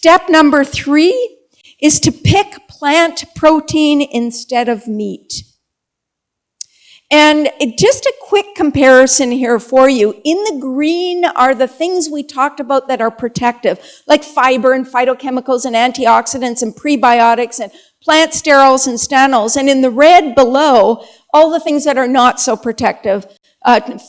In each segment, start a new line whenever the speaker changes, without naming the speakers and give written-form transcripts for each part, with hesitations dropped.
Step number 3 is to pick plant protein instead of meat. And just a quick comparison here for you. In the green are the things we talked about that are protective, like fiber and phytochemicals and antioxidants and prebiotics and plant sterols and stanols. And in the red below, all the things that are not so protective.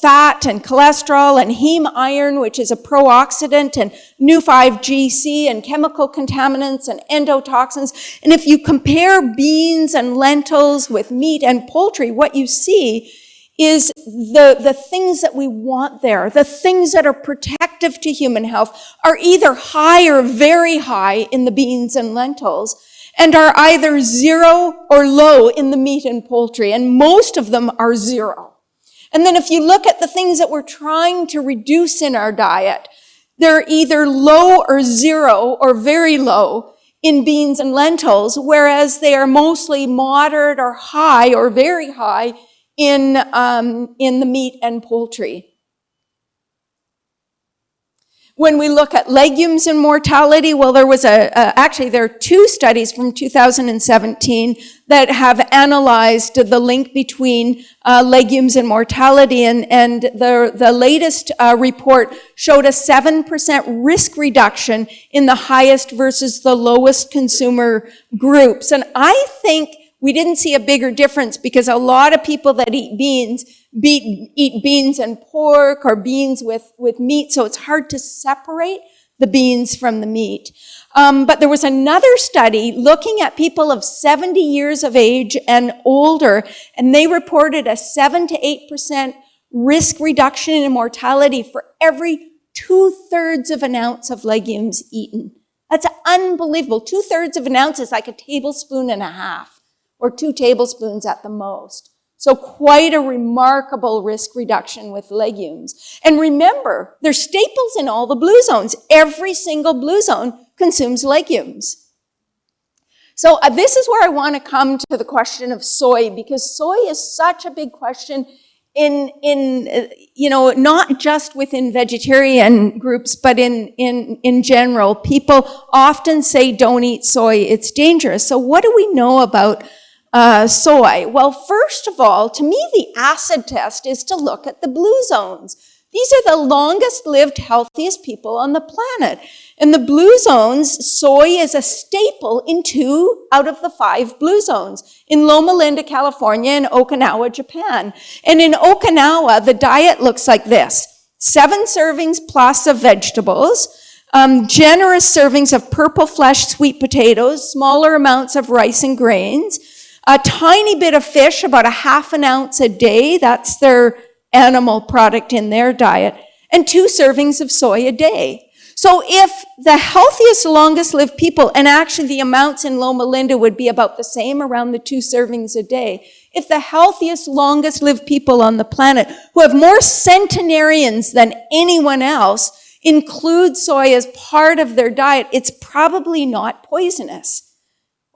Fat and cholesterol and heme iron, which is a pro-oxidant, and Nu-5-GC and chemical contaminants and endotoxins. And if you compare beans and lentils with meat and poultry, what you see is the things that we want there, the things that are protective to human health, are either high or very high in the beans and lentils, and are either 0 or low in the meat and poultry, and most of them are 0. And then if you look at the things that we're trying to reduce in our diet, they're either low or 0 or very low in beans and lentils, whereas they are mostly moderate or high or very high in the meat and poultry. When we look at legumes and mortality, well, there was actually there are 2 studies from 2017 that have analyzed the link between legumes and mortality, and the latest report showed a 7% risk reduction in the highest versus the lowest consumer groups. And I think we didn't see a bigger difference because a lot of people that eat beans eat beans and pork or beans with meat, so it's hard to separate the beans from the meat. But there was another study looking at people of 70 years of age and older, and they reported a 7 to 8% risk reduction in mortality for every 2/3 of an ounce of legumes eaten. That's unbelievable. 2/3 of an ounce is like a tablespoon and a half, or 2 tablespoons at the most. So quite a remarkable risk reduction with legumes. And remember, they're staples in all the blue zones. Every single blue zone consumes legumes. So this is where I want to come to the question of soy, because soy is such a big question in not just within vegetarian groups, but in general. People often say, don't eat soy, it's dangerous. So what do we know about soy? Well, first of all, to me, the acid test is to look at the blue zones. These are the longest lived, healthiest people on the planet. In the blue zones, soy is a staple in 2 out of the 5 blue zones, in Loma Linda, California, and Okinawa, Japan. And in Okinawa, the diet looks like this: 7 servings plus of vegetables, generous servings of purple flesh sweet potatoes, smaller amounts of rice and grains, a tiny bit of fish, about a half an ounce a day. That's their animal product in their diet. And 2 servings of soy a day. So if the healthiest, longest lived people, and actually the amounts in Loma Linda would be about the same, around the 2 servings a day. If the healthiest, longest lived people on the planet, who have more centenarians than anyone else, include soy as part of their diet, it's probably not poisonous.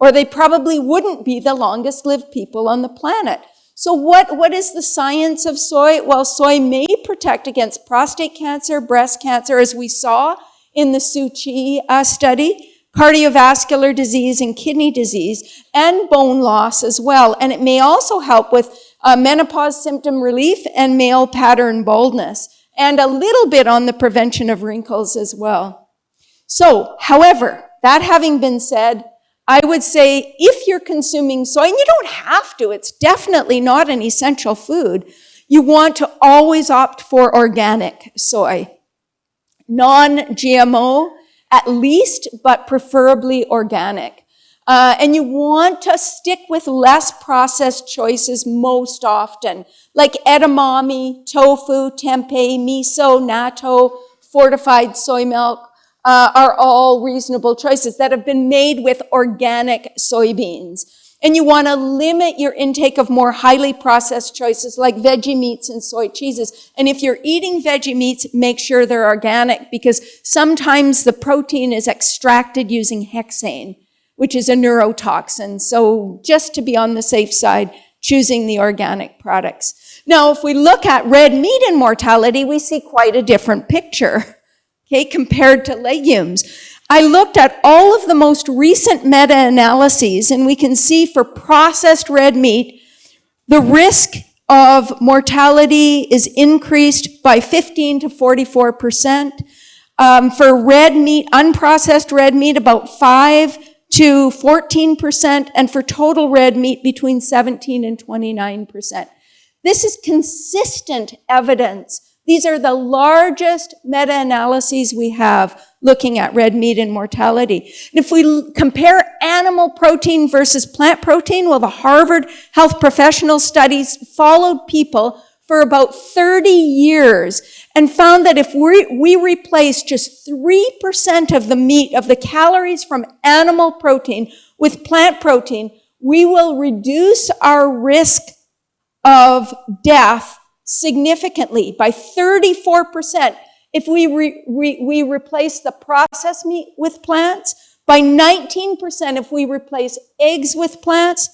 Or they probably wouldn't be the longest lived people on the planet. So what is the science of soy? Well, soy may protect against prostate cancer, breast cancer, as we saw in the Suchi study, cardiovascular disease and kidney disease, and bone loss as well. And it may also help with menopause symptom relief and male pattern baldness, and a little bit on the prevention of wrinkles as well. So, however, that having been said, I would say if you're consuming soy, and you don't have to, it's definitely not an essential food, you want to always opt for organic soy. Non-GMO, at least, but preferably organic. And you want to stick with less processed choices most often, like edamame, tofu, tempeh, miso, natto, fortified soy milk. Are all reasonable choices that have been made with organic soybeans. And you want to limit your intake of more highly processed choices like veggie meats and soy cheeses. And if you're eating veggie meats, make sure they're organic, because sometimes the protein is extracted using hexane, which is a neurotoxin. So just to be on the safe side, choosing the organic products. Now, if we look at red meat and mortality, we see quite a different picture. Okay, compared to legumes. I looked at all of the most recent meta-analyses, and we can see for processed red meat, the risk of mortality is increased by 15 to 44%. For red meat, unprocessed red meat, about 5 to 14%, and for total red meat, between 17 and 29%. This is consistent evidence. These are the largest meta-analyses we have looking at red meat and mortality. And if we compare animal protein versus plant protein, well, the Harvard Health Professional Studies followed people for about 30 years and found that if we replace just 3% of the meat, of the calories from animal protein with plant protein, we will reduce our risk of death significantly by 34%. If we replace the processed meat with plants, by 19% if we replace eggs with plants,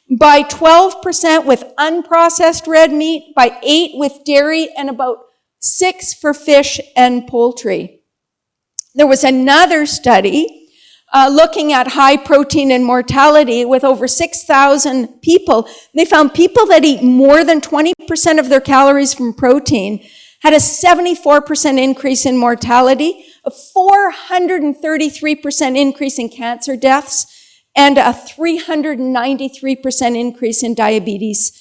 by 12% with unprocessed red meat, by 8% with dairy, and about 6% for fish and poultry. There was another study looking at high protein and mortality with over 6,000 people. They found people that eat more than 20% of their calories from protein had a 74% increase in mortality, a 433% increase in cancer deaths, and a 393% increase in diabetes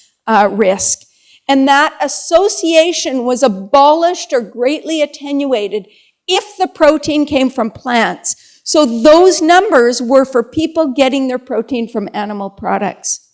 risk. And that association was abolished or greatly attenuated if the protein came from plants. So those numbers were for people getting their protein from animal products.